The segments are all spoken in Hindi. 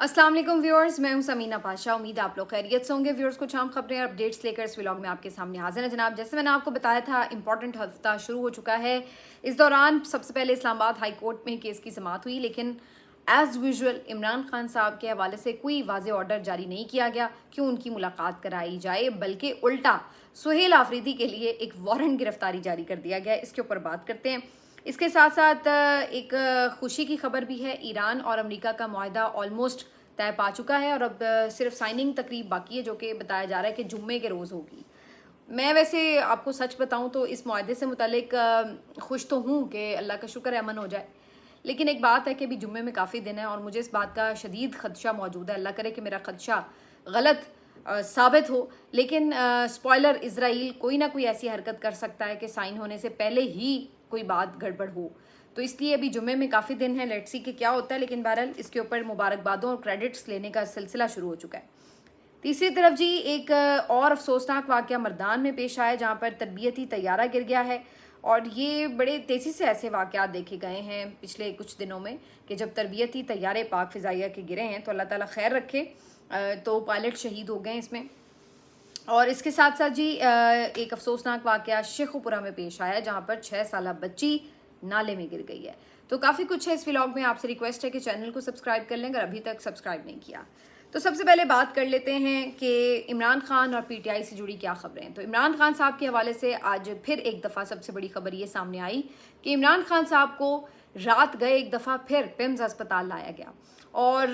अस्सलाम वालेकुम व्यूअर्स, मैं हूं समीना पाशा। उम्मीद है आप लोग खैरियत से होंगे। व्यूअर्स, कुछ आम खबरें और अपडेट्स लेकर इस व्लॉग में आपके सामने हाजिर है जनाब। जैसे मैंने आपको बताया था, इंपॉर्टेंट हफ्ता शुरू हो चुका है। इस दौरान सबसे पहले इस्लामाबाद हाई कोर्ट में केस की समाअत हुई, लेकिन एज यूजुअल इमरान खान साहब के हवाले से कोई वाज़े ऑर्डर जारी नहीं किया गया क्यों उनकी मुलाकात कराई जाए, बल्कि उल्टा सुहेल आफरीदी के लिए एक वारंट गिरफ्तारी जारी कर दिया गया। इसके ऊपर बात करते हैं। इसके साथ साथ एक खुशी की खबर भी है। ईरान और अमेरिका का मुआहदा ऑलमोस्ट तय पा चुका है और अब सिर्फ साइनिंग तकरीब बाकी है, जो कि बताया जा रहा है कि जुम्मे के रोज़ होगी। मैं वैसे आपको सच बताऊं तो इस मुआहदे से मुतालिक खुश तो हूँ कि अल्लाह का शुक्र है अमन हो जाए, लेकिन एक बात है कि अभी जुम्मे में काफ़ी दिन है और मुझे इस बात का शदीद खदशा मौजूद है। अल्लाह करे कि मेरा खदशा गलत साबित हो, लेकिन स्पॉइलर, इजराइल कोई ना कोई ऐसी हरकत कर सकता है कि साइन होने से पहले ही कोई बात गड़बड़ हो। तो इसलिए अभी जुम्मे में काफ़ी दिन है, लेट्स सी कि क्या होता है। लेकिन बहरहाल इसके ऊपर मुबारकबादों और क्रेडिट्स लेने का सिलसिला शुरू हो चुका है। तीसरी तरफ जी, एक और अफसोसनाक वाक़या मर्दान में पेश आया, जहाँ पर तरबियती तैयारा गिर गया है। और ये बड़े तेज़ी से ऐसे वाक़यात देखे गए हैं पिछले कुछ दिनों में कि जब तरबियती तैयारे पाक फ़िज़ाइया के गिरे हैं, तो अल्लाह ताला खैर रखे। तो पायलट शहीद हो गए इसमें। और इसके साथ साथ जी एक अफसोसनाक वाक़या शेखुपुरा में पेश आया, जहाँ पर 6 साला बच्ची नाले में गिर गई है। तो काफ़ी कुछ है इस व्लॉग में। आपसे रिक्वेस्ट है कि चैनल को सब्सक्राइब कर लें अगर अभी तक सब्सक्राइब नहीं किया। तो सबसे पहले बात कर लेते हैं कि इमरान खान और पीटीआई से जुड़ी क्या खबरें हैं। तो इमरान खान साहब के हवाले से आज फिर एक दफ़ा सबसे बड़ी खबर ये सामने आई कि इमरान खान साहब को रात गए एक दफ़ा फिर पिम्स अस्पताल लाया गया। और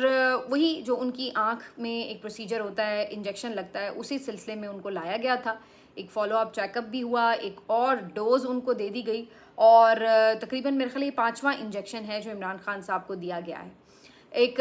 वही जो उनकी आँख में एक प्रोसीजर होता है, इंजेक्शन लगता है, उसी सिलसिले में उनको लाया गया था। एक फॉलोअप चेकअप भी हुआ, एक और डोज उनको दे दी गई और तकरीबन मेरे ख्याल ये 5वां इंजेक्शन है जो इमरान खान साहब को दिया गया है। एक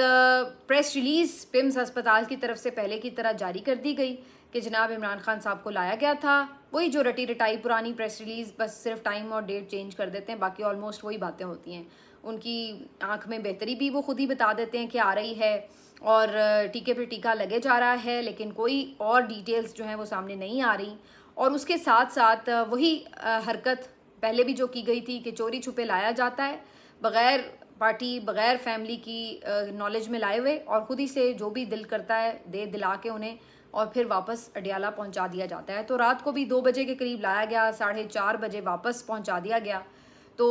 प्रेस रिलीज़ पिम्स अस्पताल की तरफ से पहले की तरह जारी कर दी गई कि जनाब इमरान खान साहब को लाया गया था। वही जो रटी रटाई पुरानी प्रेस रिलीज़, बस सिर्फ टाइम और डेट चेंज कर देते हैं, बाकी ऑलमोस्ट वही बातें होती हैं। उनकी आंख में बेहतरी भी वो खुद ही बता देते हैं कि आ रही है और टीके पे टीका लगे जा रहा है, लेकिन कोई और डिटेल्स जो हैं वो सामने नहीं आ रही। और उसके साथ साथ वही हरकत पहले भी जो की गई थी कि चोरी छुपे लाया जाता है, बग़ैर पार्टी, बग़ैर फैमिली की नॉलेज में लाए हुए, और ख़ुद ही से जो भी दिल करता है दे दिला के उन्हें, और फिर वापस अडियाला पहुंचा दिया जाता है। तो रात को भी 2 बजे के करीब लाया गया, 4:30 बजे वापस पहुंचा दिया गया। तो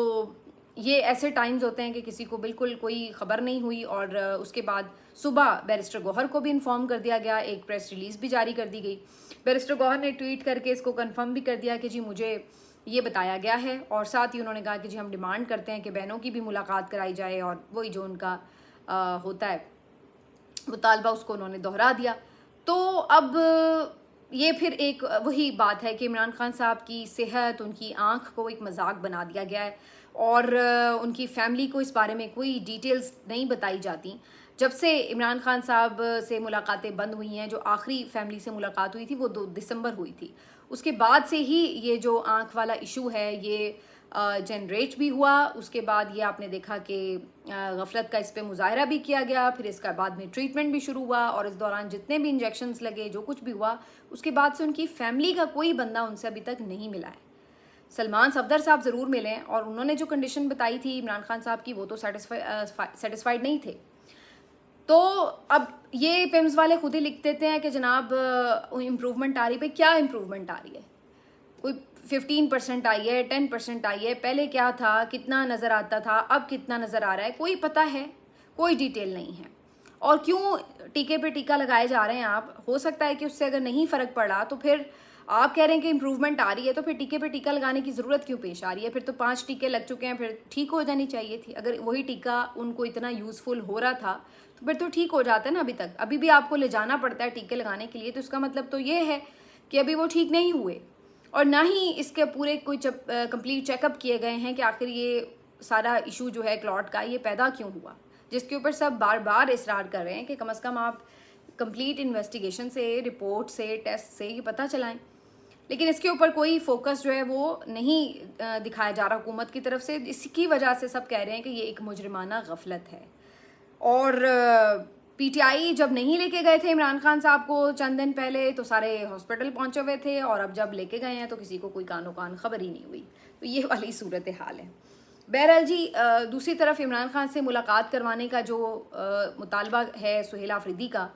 ये ऐसे टाइम्स होते हैं कि किसी को बिल्कुल कोई ख़बर नहीं हुई। और उसके बाद सुबह बैरिस्टर गौहर को भी इन्फॉर्म कर दिया गया, एक प्रेस रिलीज़ भी जारी कर दी गई। बैरिस्टर गौहर ने ट्वीट करके इसको कंफर्म भी कर दिया कि जी मुझे ये बताया गया है, और साथ ही उन्होंने कहा कि जी हम डिमांड करते हैं कि बहनों की भी मुलाकात कराई जाए, और वही जो उनका होता है मुतालबा, उसको उन्होंने दोहरा दिया। तो अब ये फिर एक वही बात है कि इमरान खान साहब की सेहत, उनकी आँख को एक मजाक बना दिया गया है और उनकी फैमिली को इस बारे में कोई डिटेल्स नहीं बताई जाती। जब से इमरान खान साहब से मुलाकातें बंद हुई हैं, जो आखिरी फैमिली से मुलाकात हुई थी वो 2 दिसंबर हुई थी, उसके बाद से ही ये जो आँख वाला इशू है ये जनरेट भी हुआ। उसके बाद ये आपने देखा कि गफलत का इस पे मुजाहरा भी किया गया, फिर इसका बाद में ट्रीटमेंट भी शुरू हुआ, और इस दौरान जितने भी इंजेक्शन्स लगे, जो कुछ भी हुआ, उसके बाद से उनकी फैमिली का कोई बंदा उनसे अभी तक नहीं मिला है। सलमान सफदर साहब ज़रूर मिले हैं, और उन्होंने जो कंडीशन बताई थी इमरान खान साहब की, वो तो सेटिस्फाइड नहीं थे। तो अब ये पिम्स वाले खुद ही लिख देते हैं कि जनाब इम्प्रूवमेंट आ रही है। क्या इम्प्रूवमेंट आ रही है? कोई 15% आई है, 10% आई है, पहले क्या था, कितना नज़र आता था, अब कितना नज़र आ रहा है, कोई पता है? कोई डिटेल नहीं है। और क्यों टीके पे टीका लगाए जा रहे हैं आप? हो सकता है कि उससे अगर नहीं फ़र्क पड़ा तो फिर आप कह रहे हैं कि इम्प्रूवमेंट आ रही है, तो फिर टीके पे टीका लगाने की ज़रूरत क्यों पेश आ रही है? फिर तो 5 टीके लग चुके हैं, फिर ठीक हो जानी चाहिए थी। अगर वही टीका उनको इतना यूज़फुल हो रहा था तो फिर तो ठीक हो जाता है ना। अभी तक अभी भी आपको ले जाना पड़ता है टीके लगाने के लिए, तो इसका मतलब तो ये है कि अभी वो ठीक नहीं हुए, और ना ही इसके पूरे कोई कंप्लीट चेकअप किए गए हैं कि आखिर ये सारा इशू जो है क्लॉट का, ये पैदा क्यों हुआ, जिसके ऊपर सब बार बार इसरार कर रहे हैं कि कम से कम आप कंप्लीट इन्वेस्टिगेशन से, रिपोर्ट से, टेस्ट से ये पता चलाएं। लेकिन इसके ऊपर कोई फोकस जो है वो नहीं दिखाया जा रहा हुकूमत की तरफ से। इसकी वजह से सब कह रहे हैं कि ये एक मुजरिमाना गफलत है। और पीटीआई जब नहीं लेके गए थे इमरान खान साहब को चंद दिन पहले, तो सारे हॉस्पिटल पहुंचे हुए थे, और अब जब लेके गए हैं तो किसी को कोई कानो कान खबर ही नहीं हुई। तो ये वाली सूरत हाल है। बहरहाल जी, दूसरी तरफ इमरान खान से मुलाकात करवाने का जो मुतालबा है सुहेल आफरीदी का,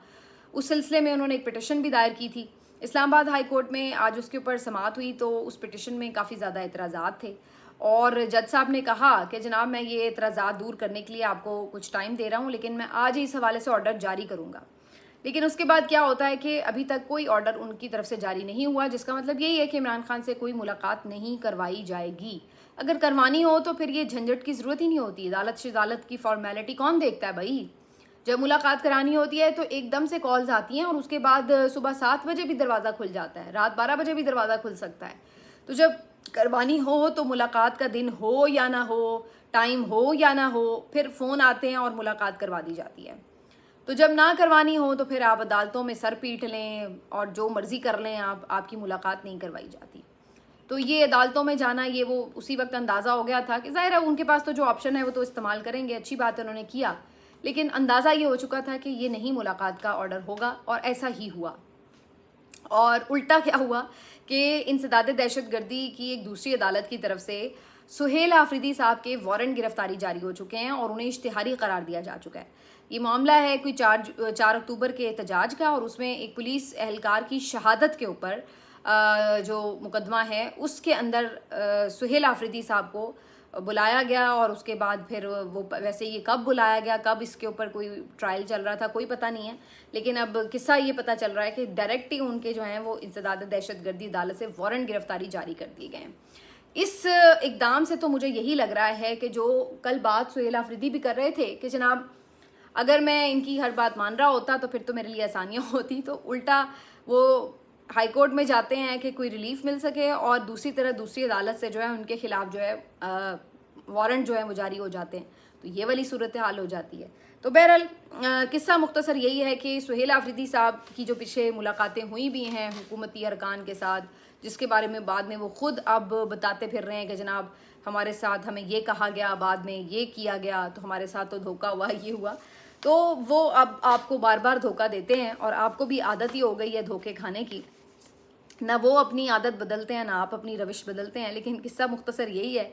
उस सिलसिले में उन्होंने एक पिटिशन भी दायर की थी इस्लामाबाद हाई कोर्ट में। आज उसके ऊपर समाअत हुई तो उस पिटिशन में काफ़ी ज़्यादा एतराज़ात थे और जज साहब ने कहा कि जनाब मैं ये एतराज़ात दूर करने के लिए आपको कुछ टाइम दे रहा हूँ, लेकिन मैं आज ही इस हवाले से ऑर्डर जारी करूँगा। लेकिन उसके बाद क्या होता है कि अभी तक कोई ऑर्डर उनकी तरफ से जारी नहीं हुआ, जिसका मतलब यही है कि इमरान खान से कोई मुलाकात नहीं करवाई जाएगी। अगर करवानी हो तो फिर ये झंझट की ज़रूरत ही नहीं होती। अदालत से अदालत की फॉर्मेलिटी कौन देखता है भाई। जब मुलाकात करानी होती है तो एकदम से कॉल्स आती हैं और उसके बाद सुबह 7 बजे भी दरवाज़ा खुल जाता है, रात 12 बजे भी दरवाज़ा खुल सकता है। तो जब करवानी हो तो मुलाकात का दिन हो या ना हो, टाइम हो या ना हो, फिर फ़ोन आते हैं और मुलाकात करवा दी जाती है। तो जब ना करवानी हो तो फिर आप अदालतों में सर पीट लें और जो मर्ज़ी कर लें, आपकी मुलाकात नहीं करवाई जाती। तो ये अदालतों में जाना, ये वो उसी वक्त अंदाज़ा हो गया था कि ज़ाहिर है उनके पास तो जो ऑप्शन है वो तो इस्तेमाल करेंगे, अच्छी बात है उन्होंने किया, लेकिन अंदाज़ा ये हो चुका था कि ये नहीं मुलाकात का ऑर्डर होगा और ऐसा ही हुआ। और उल्टा क्या हुआ कि इंसदाद दहशतगर्दी की एक दूसरी अदालत की तरफ से सुहेल आफरीदी साहब के वारंट गिरफ्तारी जारी हो चुके हैं और उन्हें इश्तिहारी करार दिया जा चुका है। ये मामला है कोई 4 अक्टूबर के एहतजाज का और उसमें एक पुलिस एहलकार की शहादत के ऊपर जो मुकदमा है उसके अंदर सुहेल आफरीदी साहब को बुलाया गया और उसके बाद फिर वो वैसे ये कब बुलाया गया, कब इसके ऊपर कोई ट्रायल चल रहा था, कोई पता नहीं है। लेकिन अब किस्सा ये पता चल रहा है कि डायरेक्ट ही उनके जो हैं वो इंसदाद दहशतगर्दी अदालत से वारंट गिरफ्तारी जारी कर दिए गए हैं। इस इकदाम से तो मुझे यही लग रहा है कि जो कल बात सुहेल आफरीदी भी कर रहे थे कि जनाब अगर मैं इनकी हर बात मान रहा होता तो फिर तो मेरे लिए आसानियाँ होती, तो उल्टा वो हाई कोर्ट में जाते हैं कि कोई रिलीफ मिल सके और दूसरी तरह दूसरी अदालत से जो है उनके खिलाफ जो है वारंट जो है वो जारी हो जाते हैं। तो ये वाली सूरत हाल हो जाती है। तो बहरहाल किस्सा मुख्तसर यही है कि सुहेल आफरीदी साहब की जो पीछे मुलाकातें हुई भी हैं हुकूमती अरकान के साथ, जिसके बारे में बाद में वो खुद अब बताते फिर रहे हैं कि जनाब हमारे साथ हमें ये कहा गया, बाद में ये किया गया, तो हमारे साथ तो धोखा हुआ, ये हुआ। तो वो अब आपको बार बार धोखा देते हैं और आपको भी आदत ही हो गई है धोखे खाने की। ना वो अपनी आदत बदलते हैं, ना आप अपनी रविश बदलते हैं। लेकिन किस्सा मुख्तसर यही है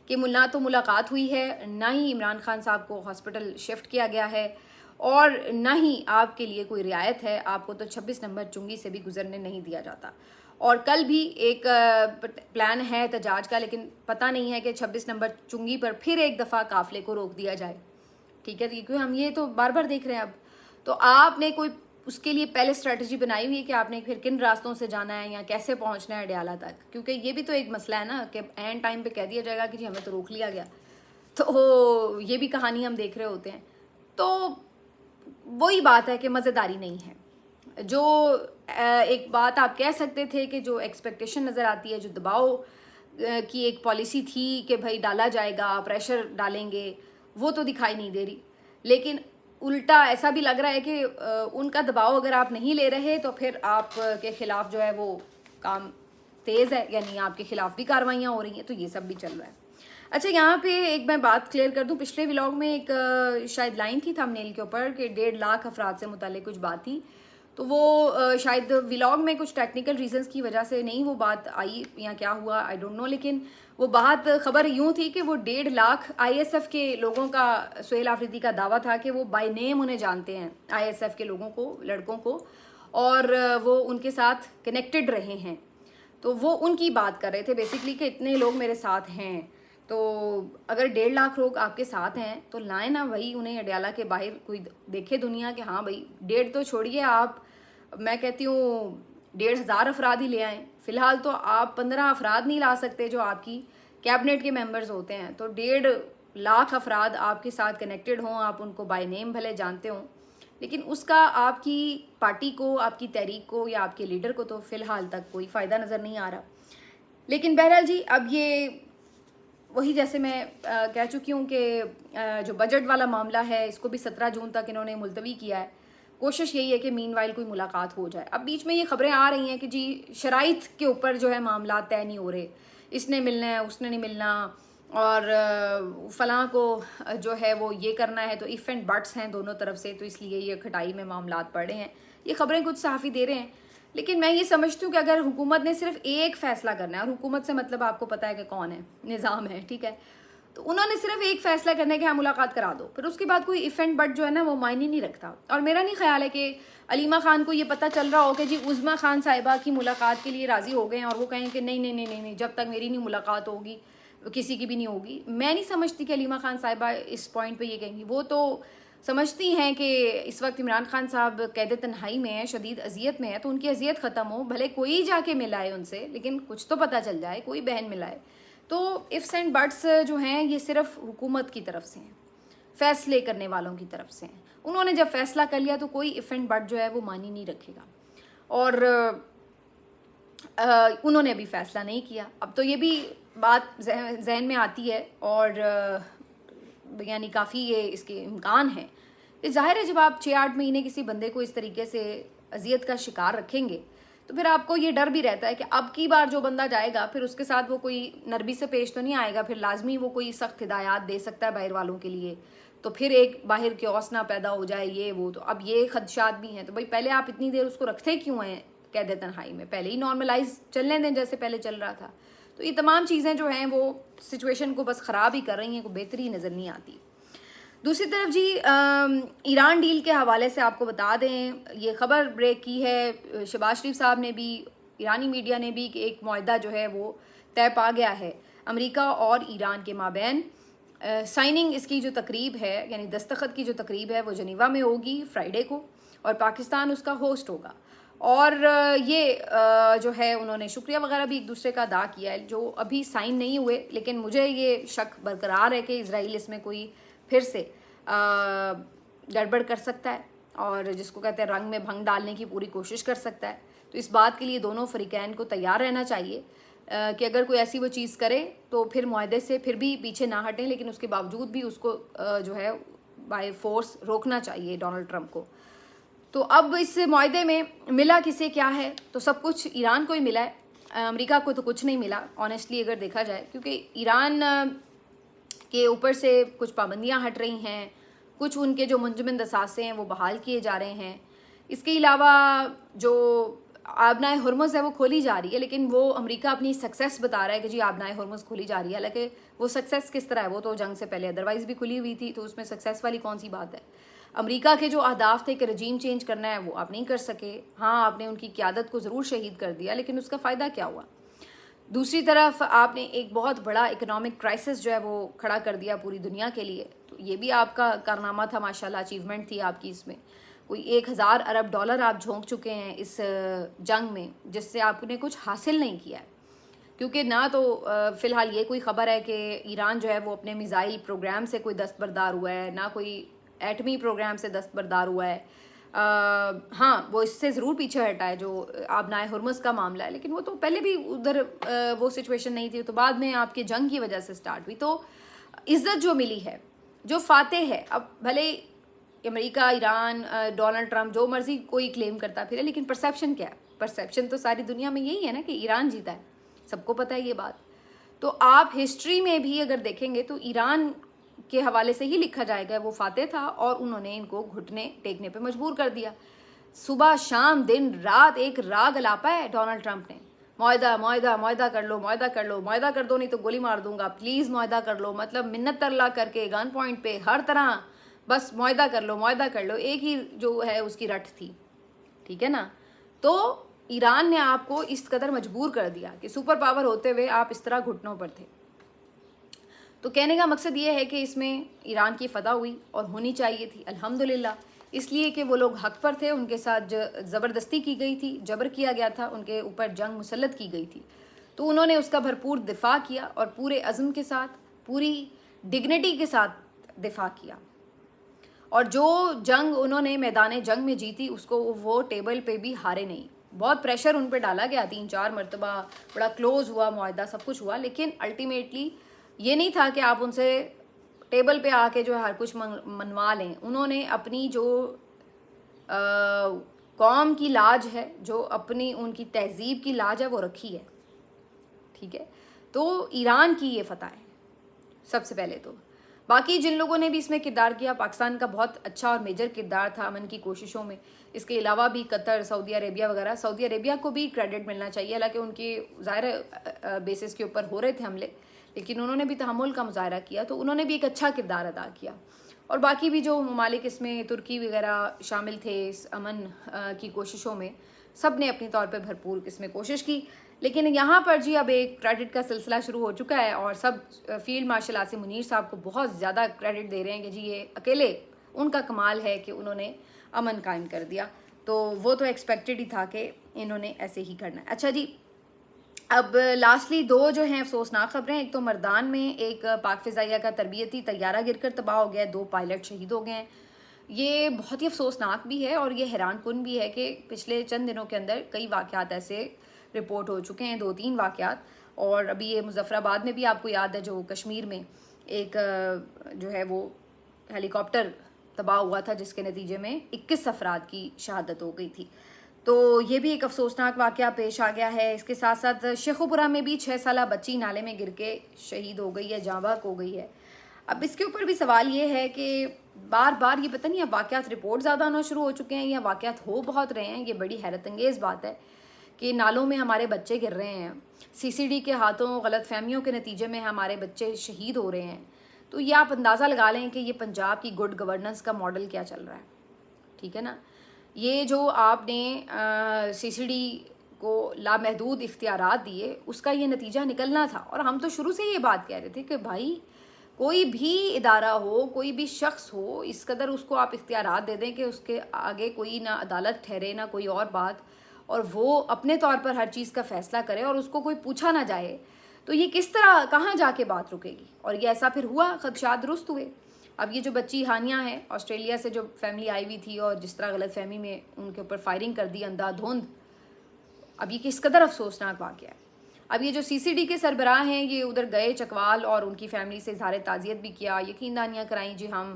कि ना तो मुलाकात हुई है, ना ही इमरान खान साहब को हॉस्पिटल शिफ्ट किया गया है और ना ही आपके लिए कोई रियायत है। आपको तो 26 नंबर चुंगी से भी गुजरने नहीं दिया जाता। और कल भी एक प्लान है एहतजाज का, लेकिन पता नहीं है कि 26 नंबर चुंगी पर फिर एक दफ़ा काफ़िले को रोक दिया जाए। ठीक है, क्योंकि हम ये तो बार बार देख रहे हैं अब। तो आपने कोई उसके लिए पहले स्ट्रेटजी बनाई हुई है कि आपने फिर किन रास्तों से जाना है या कैसे पहुंचना है अडयाला तक, क्योंकि ये भी तो एक मसला है ना कि एंड टाइम पे कह दिया जाएगा कि जी हमें तो रोक लिया गया। तो ये भी कहानी हम देख रहे होते हैं। तो वही बात है कि मज़ेदारी नहीं है। जो एक बात आप कह सकते थे कि जो एक्सपेक्टेशन नज़र आती है, जो दबाव की एक पॉलिसी थी कि भाई डाला जाएगा, प्रेशर डालेंगे, वो तो दिखाई नहीं दे रही। लेकिन उल्टा ऐसा भी लग रहा है कि उनका दबाव अगर आप नहीं ले रहे तो फिर आप के खिलाफ जो है वो काम तेज़ है, यानी आपके खिलाफ भी कार्रवाइयाँ हो रही हैं। तो ये सब भी चल रहा है। अच्छा, यहाँ पे एक मैं बात क्लियर कर दूँ। पिछले व्लॉग में एक शायद लाइन थी थंबनेल के ऊपर कि 1.5 लाख अफराद से मुताल्लिक कुछ बात थी, तो वो शायद व्लॉग में कुछ टेक्निकल रीजंस की वजह से नहीं वो बात आई या क्या हुआ, आई डोंट नो। लेकिन वो बात खबर यूँ थी कि वो 1.5 लाख ISF के लोगों का सुहेल आफरीदी का दावा था कि वो बाय नेम उन्हें जानते हैं, ISF के लोगों को, लड़कों को, और वो उनके साथ कनेक्टेड रहे हैं। तो वो उनकी बात कर रहे थे बेसिकली कि इतने लोग मेरे साथ हैं। तो अगर 1.5 लाख लोग आपके साथ हैं तो लाएं ना भाई उन्हें अडयाला के बाहर, कोई देखे दुनिया कि हाँ भाई 1.5 तो छोड़िए, आप मैं कहती हूँ 1,500 अफराद ही ले आएँ। फ़िलहाल तो आप 15 अफराद नहीं ला सकते जो आपकी कैबिनेट के मेंबर्स होते हैं। तो 1.5 लाख अफराद आपके साथ कनेक्टेड हों, आप उनको बाय नेम भले जानते हों, लेकिन उसका आपकी पार्टी को, आपकी तहरीक को या आपके लीडर को तो फ़िलहाल तक कोई फ़ायदा नज़र नहीं आ रहा। लेकिन बहरहाल जी, अब ये वही जैसे मैं कह चुकी हूँ कि जो बजट वाला मामला है इसको भी 17 जून तक इन्होंने मुलतवी किया है। कोशिश यही है कि मीनवाइल कोई मुलाकात हो जाए। अब बीच में ये खबरें आ रही हैं कि जी शराइत के ऊपर जो है मामला तय नहीं हो रहे, इसने मिलना है, उसने नहीं मिलना, और फलां को जो है वो ये करना है। तो इफ़ एंड बट्स हैं दोनों तरफ से, तो इसलिए ये खटाई में मामलात पड़ रहे हैं। ये खबरें कुछ सहाफ़ी दे रहे हैं। लेकिन मैं ये समझती हूँ कि अगर हुकूमत ने सिर्फ एक फ़ैसला करना है, और हुकूमत से मतलब आपको पता है कि कौन है, निज़ाम है, ठीक है, तो उन्होंने सिर्फ एक फैसला करने के यहाँ मुलाकात करा दो, फिर उसके बाद कोई इफ एंड बट जो है ना वो मायने नहीं रखता। और मेरा नहीं ख्याल है कि अलीमा खान को ये पता चल रहा हो कि जी उज़्मा खान साहिबा की मुलाकात के लिए राज़ी हो गए हैं और वो कहें कि नहीं नहीं नहीं नहीं नहीं, जब तक मेरी नहीं मुलाकात होगी किसी की भी नहीं होगी। मैं नहीं समझती कि अलीमा खान साहिबा इस पॉइंट पे ये कहेंगी। वो तो समझती हैं कि इस वक्त इमरान खान साहब कैद तन्हाई में है, शदीद अजियत में है, तो उनकी अजियत ख़त्म हो, भले कोई जाके मिलाए उनसे, लेकिन कुछ तो पता चल जाए, कोई बहन मिलाए। तो इफ्स एंड बट्स जो हैं ये सिर्फ हुकूमत की तरफ से हैं, फ़ैसले करने वालों की तरफ से हैं। उन्होंने जब फ़ैसला कर लिया तो कोई इफ एंड बट जो है वो मानी नहीं रखेगा। और उन्होंने अभी फ़ैसला नहीं किया। अब तो ये भी बात जहन में आती है और यानी काफ़ी ये इसके इम्कान है कि ज़ाहिर है जब आप 6-8 महीने किसी बंदे को इस तरीके से अजियत का शिकार रखेंगे तो फिर आपको ये डर भी रहता है कि अब की बार जो बंदा जाएगा फिर उसके साथ वो कोई नरमी से पेश तो नहीं आएगा, फिर लाजमी वो कोई सख्त हिदायत दे सकता है बाहर वालों के लिए, तो फिर एक बाहर क्योस ना पैदा हो जाए ये वो। तो अब ये खदशात भी हैं। तो भाई पहले आप इतनी देर उसको रखते क्यों हैं कैद तन्हाई में? पहले ही नॉर्मलाइज चलने दें जैसे पहले चल रहा था। तो ये तमाम चीज़ें जो हैं वो सिचुएशन को बस ख़राब ही कर रही हैं, कोई बेहतरी नज़र नहीं आती। दूसरी तरफ जी ईरान डील के हवाले से आपको बता दें, ये ख़बर ब्रेक की है शहबाज शरीफ साहब ने भी, ईरानी मीडिया ने भी, कि एक मुआहदा जो है वो तय पा गया है अमेरिका और ईरान के माबैन। साइनिंग इसकी जो तकरीब है यानी दस्तखत की जो तकरीब है वो जनीवा में होगी फ्राइडे को और पाकिस्तान उसका होस्ट होगा। और ये जो है उन्होंने शुक्रिया वगैरह भी एक दूसरे का अदा किया है, जो अभी साइन नहीं हुए, लेकिन मुझे ये शक बरकरार है कि इजराइल इसमें कोई फिर से गड़बड़ कर सकता है और जिसको कहते हैं रंग में भंग डालने की पूरी कोशिश कर सकता है। तो इस बात के लिए दोनों फ़रीक़ैन को तैयार रहना चाहिए कि अगर कोई ऐसी वो चीज़ करे तो फिर मुआहदे से फिर भी पीछे ना हटें, लेकिन उसके बावजूद भी उसको जो है बाय फोर्स रोकना चाहिए डोनाल्ड ट्रंप को। तो अब इस मुआहदे में मिला किसे क्या है? तो सब कुछ ईरान को ही मिला है, अमेरिका को तो कुछ नहीं मिला ऑनेस्टली अगर देखा जाए, क्योंकि ईरान के ऊपर से कुछ पाबंदियां हट रही हैं, कुछ उनके जो मुंजमद असासे हैं वो बहाल किए जा रहे हैं। इसके अलावा जो आबनाए हुर्मुज़ है वो खोली जा रही है, लेकिन वो अमेरिका अपनी सक्सेस बता रहा है कि जी आबनाए हुर्मुज़ खोली जा रही है। हालांकि वो सक्सेस किस तरह है, वो तो जंग से पहले अदरवाइज़ भी खुली हुई थी, तो उसमें सक्सेस वाली कौन सी बात है? अमेरिका के जो अहदाफ थे कि रजीम चेंज करना है वो आप नहीं कर सके। हाँ, आपने उनकी क़यादत को ज़रूर शहीद कर दिया, लेकिन उसका फ़ायदा क्या हुआ? दूसरी तरफ आपने एक बहुत बड़ा इकोनॉमिक क्राइसिस जो है वो खड़ा कर दिया पूरी दुनिया के लिए। तो ये भी आपका कारनामा था, माशाल्लाह अचीवमेंट थी आपकी। इसमें कोई 1000 अरब डॉलर आप झोंक चुके हैं इस जंग में, जिससे आपने कुछ हासिल नहीं किया है। क्योंकि ना तो फ़िलहाल ये कोई ख़बर है कि ईरान जो है वो अपने मिज़ाइल प्रोग्राम से कोई दस्तबरदार हुआ है, ना कोई एटमी प्रोग्राम से दस्तबरदार हुआ है। हाँ, वो इससे ज़रूर पीछे हटा है जो आबनाए हुर्मुज़ का मामला है, लेकिन वो तो पहले भी उधर वो सिचुएशन नहीं थी, तो बाद में आपके जंग की वजह से स्टार्ट हुई। तो इज़्ज़त जो मिली है, जो फातेह है, अब भले अमेरिका, ईरान, डोनाल्ड ट्रंप जो मर्जी कोई क्लेम करता फिर, लेकिन परसेप्शन क्या है? परसेप्शन तो सारी दुनिया में यही है ना कि ईरान जीता है, सबको पता है ये बात। तो आप हिस्ट्री में भी अगर देखेंगे तो ईरान के हवाले से ही लिखा जाएगा वो फातेह था और उन्होंने इनको घुटने टेकने पे मजबूर कर दिया। सुबह शाम दिन रात एक राग अलापा है डोनाल्ड ट्रंप ने, मुआहदा मुआहदा मुआहदा कर लो, मुआहदा कर लो, मुआहदा कर दो नहीं तो गोली मार दूंगा, प्लीज़ मुआहदा कर लो। मतलब मिन्नत तरला करके गन पॉइंट पे हर तरह बस मुआहदा कर लो, मुआहदा कर लो, एक ही जो है उसकी रट थी, ठीक है ना। तो ईरान ने आपको इस कदर मजबूर कर दिया कि सुपर पावर होते हुए आप इस तरह घुटनों पर थे। तो कहने का मकसद ये है कि इसमें ईरान की फतह हुई और होनी चाहिए थी अल्हम्दुलिल्लाह, इसलिए कि वो लोग हक पर थे, उनके साथ ज़बरदस्ती की गई थी, जबर किया गया था, उनके ऊपर जंग मुसल्लत की गई थी, तो उन्होंने उसका भरपूर दिफा किया और पूरे अज़्म के साथ, पूरी डिग्निटी के साथ दिफा किया। और जो जंग उन्होंने मैदान जंग में जीती उसको वो टेबल पे भी हारे नहीं। बहुत प्रेशर उन पर डाला गया 3-4 मरतबा, बड़ा क्लोज हुआ मुआहदा, सब कुछ हुआ, लेकिन अल्टीमेटली ये नहीं था कि आप उनसे टेबल पे आके जो है हर कुछ मनवा लें। उन्होंने अपनी जो कौम की लाज है, जो अपनी उनकी तहजीब की लाज है वो रखी है, ठीक है। तो ईरान की ये फतह है सबसे पहले। तो बाकी जिन लोगों ने भी इसमें किरदार किया, पाकिस्तान का बहुत अच्छा और मेजर किरदार था अमन की कोशिशों में। इसके अलावा भी कतर, सऊदी अरेबिया वगैरह, सऊदी अरेबिया को भी क्रेडिट मिलना चाहिए, हालांकि उनके ज़ाहिर बेसिस के ऊपर हो रहे थे हमले, लेकिन उन्होंने भी तहम्मुल का मुजाहरा किया, तो उन्होंने भी एक अच्छा किरदार अदा किया। और बाकी भी जो ममालिक इसमें तुर्की वगैरह शामिल थे इस अमन की कोशिशों में, सब ने अपनी तौर पर भरपूर इसमें कोशिश की। लेकिन यहाँ पर जी अब एक क्रेडिट का सिलसिला शुरू हो चुका है और सब फील्ड मार्शल आसिम मुनीर साहब को बहुत ज़्यादा क्रेडिट दे रहे हैं कि जी ये अकेले उनका कमाल है कि उन्होंने अमन कायम कर दिया। तो वो तो एक्सपेक्टेड ही था कि इन्होंने ऐसे ही करना है। अच्छा जी, अब लास्टली दो जो हैं अफसोसनाक खबरें। एक तो मर्दान में एक पाक फ़िज़ाइया का तरबियती तैयारा गिरकर तबाह हो गया, 2 पायलट शहीद हो गए हैं। ये बहुत ही अफसोसनाक भी है और ये हैरान कुन भी है कि पिछले चंद दिनों के अंदर कई वाक़यात ऐसे रिपोर्ट हो चुके हैं, 2-3 वाक़यात। और अभी ये मुज़फ़्फ़राबाद में भी आपको याद है जो कश्मीर में एक जो है वो हेलीकॉप्टर तबाह हुआ था, जिसके नतीजे में 21 अफराद की शहादत हो गई थी। तो ये भी एक अफसोसनाक वाक़या पेश आ गया है। इसके साथ साथ शेखुपुरा में भी 6 साला बच्ची नाले में गिर के शहीद हो गई है, जाँ बहक हो गई है। अब इसके ऊपर भी सवाल ये है कि बार बार ये पता नहीं अब वाक़यात रिपोर्ट ज़्यादा होना शुरू हो चुके हैं या वाक़यात हो बहुत रहे हैं। ये बड़ी हैरत अंगेज़ बात है कि नालों में हमारे बच्चे गिर रहे हैं, CCD के हाथों गलतफहमियों के नतीजे में हमारे बच्चे शहीद हो रहे हैं। तो ये आप अंदाज़ा लगा लें कि ये पंजाब की गुड गवर्नेंस का मॉडल क्या चल रहा है। ठीक है ना, ये जो आपने CCD को लामहदूद इख्तियारात दिए, उसका ये नतीजा निकलना था। और हम तो शुरू से ये बात कह रहे थे कि भाई कोई भी इदारा हो, कोई भी शख्स हो, इस कदर उसको आप इख्तियारात दे दें कि उसके आगे कोई ना अदालत ठहरे ना कोई और बात, और वो अपने तौर पर हर चीज़ का फ़ैसला करे और उसको कोई पूछा ना जाए, तो ये किस तरह कहाँ जाके बात रुकेगी। और ये ऐसा फिर हुआ, खदशात दुरुस्त हुए। अब ये जो बच्ची हानिया है, ऑस्ट्रेलिया से जो फैमिली आई हुई थी और जिस तरह गलतफहमी में उनके ऊपर फायरिंग कर दी अंधाधुंध, अब ये किस कदर अफसोसनाक वाक़या है। अब ये जो CCD के सरबराह हैं, ये उधर गए चकवाल और उनकी फैमिली से इज़हार ताज़ियत भी किया, यकीनदानियाँ कराई जी हम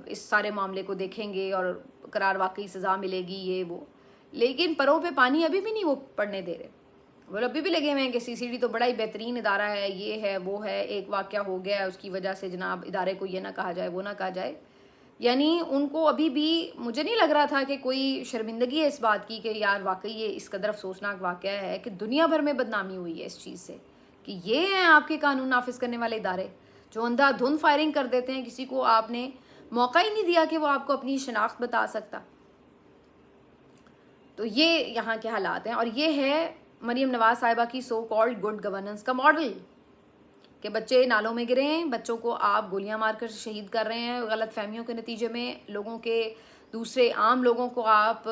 इस सारे मामले को देखेंगे और करार वाकई सज़ा मिलेगी ये वो। लेकिन परों पे पानी अभी भी नहीं वो पड़ने दे रहे। वो अभी भी लगे हुए हैं कि CCD तो बड़ा ही बेहतरीन इदारा है, ये है वो है, एक वाक़या हो गया है उसकी वजह से जनाब इदारे को ये ना कहा जाए वो ना कहा जाए। यानी उनको अभी भी मुझे नहीं लग रहा था कि कोई शर्मिंदगी है इस बात की कि यार वाकई ये इस कदर अफसोसनाक वाक़या है कि दुनिया भर में बदनामी हुई है इस चीज़ से कि ये हैं आपके कानून नाफिज करने वाले इदारे जो अंधाधुंध फायरिंग कर देते हैं। किसी को आपने मौका ही नहीं दिया कि वो आपको अपनी शनाख्त बता सकता। तो ये यहाँ के हालात हैं और ये है मरीम नवाज साहिबा की सो कॉल्ड गुड गवर्नेंस का मॉडल कि बच्चे नालों में गिरे हैं, बच्चों को आप गोलियां मारकर शहीद कर रहे हैं गलत फहमियों के नतीजे में, लोगों के दूसरे आम लोगों को आप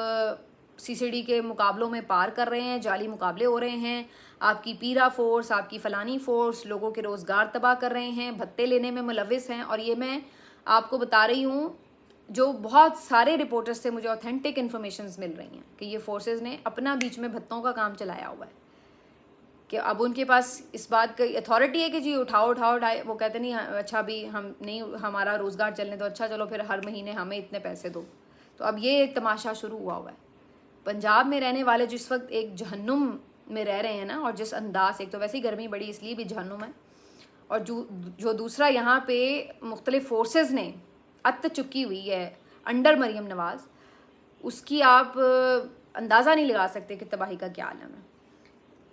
CCD के मुकाबलों में पार कर रहे हैं, जाली मुकाबले हो रहे हैं, आपकी पीरा फोर्स, आपकी फ़लानी फोर्स लोगों के रोज़गार तबाह कर रहे हैं, भत्ते लेने में मुलविस हैं। और ये मैं आपको बता रही हूँ, जो बहुत सारे रिपोर्टर्स से मुझे ऑथेंटिक इन्फॉर्मेशन मिल रही हैं कि ये फोर्सेस ने अपना बीच में भत्तों का काम चलाया हुआ है कि अब उनके पास इस बात की अथॉरिटी है कि जी उठाओ उठाओ उठाए। वो कहते नहीं अच्छा भी हम नहीं, हमारा रोज़गार चलने दो, अच्छा चलो फिर हर महीने हमें इतने पैसे दो। तो अब ये एक तमाशा शुरू हुआ हुआ है। पंजाब में रहने वाले जिस वक्त एक जहन्नुम में रह रहे हैं ना, और जिस अंदाज, एक तो वैसे ही गर्मी बड़ी इसलिए भी जहन्नुम है, और जो दूसरा यहाँ पे मुख्तलिफ फोर्सेस ने अत चुकी हुई है अंडर मरीम नवाज, उसकी आप अंदाज़ा नहीं लगा सकते कि तबाही का क्या आलम है।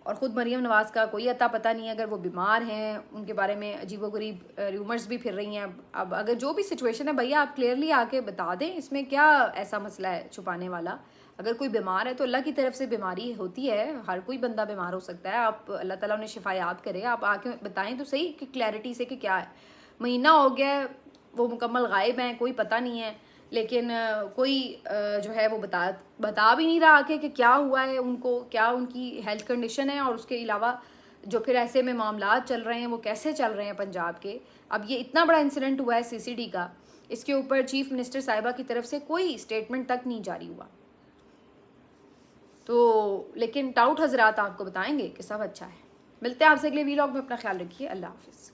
और ख़ुद मरीम नवाज़ का कोई अता पता नहीं है, अगर वो बीमार हैं उनके बारे में अजीबोगरीब रूमर्स भी फिर रही हैं। अब अगर जो भी सिचुएशन है भैया आप क्लियरली आके बता दें, इसमें क्या ऐसा मसला है छुपाने वाला। अगर कोई बीमार है तो अल्लाह की तरफ से बीमारी होती है, हर कोई बंदा बीमार हो सकता है। आप अल्लाह ताला उन्हें शिफायात करे, आप आके बताएं तो सही कि क्लैरिटी से कि क्या है। महीना हो गया वो मुकम्मल गायब हैं, कोई पता नहीं है, लेकिन कोई जो है वो बता भी नहीं रहा आके कि क्या हुआ है उनको, क्या उनकी हेल्थ कंडीशन है। और उसके अलावा जो फिर ऐसे में मामलात चल रहे हैं वो कैसे चल रहे हैं पंजाब के। अब ये इतना बड़ा इंसिडेंट हुआ है CCD का, इसके ऊपर चीफ मिनिस्टर साहिबा की तरफ से कोई स्टेटमेंट तक नहीं जारी हुआ। तो लेकिन टाउट हजरात आपको बताएंगे कि सब अच्छा है। मिलते हैं आपसे अगले वीलॉग में, अपना ख्याल रखिए, अल्लाह हाफिज़।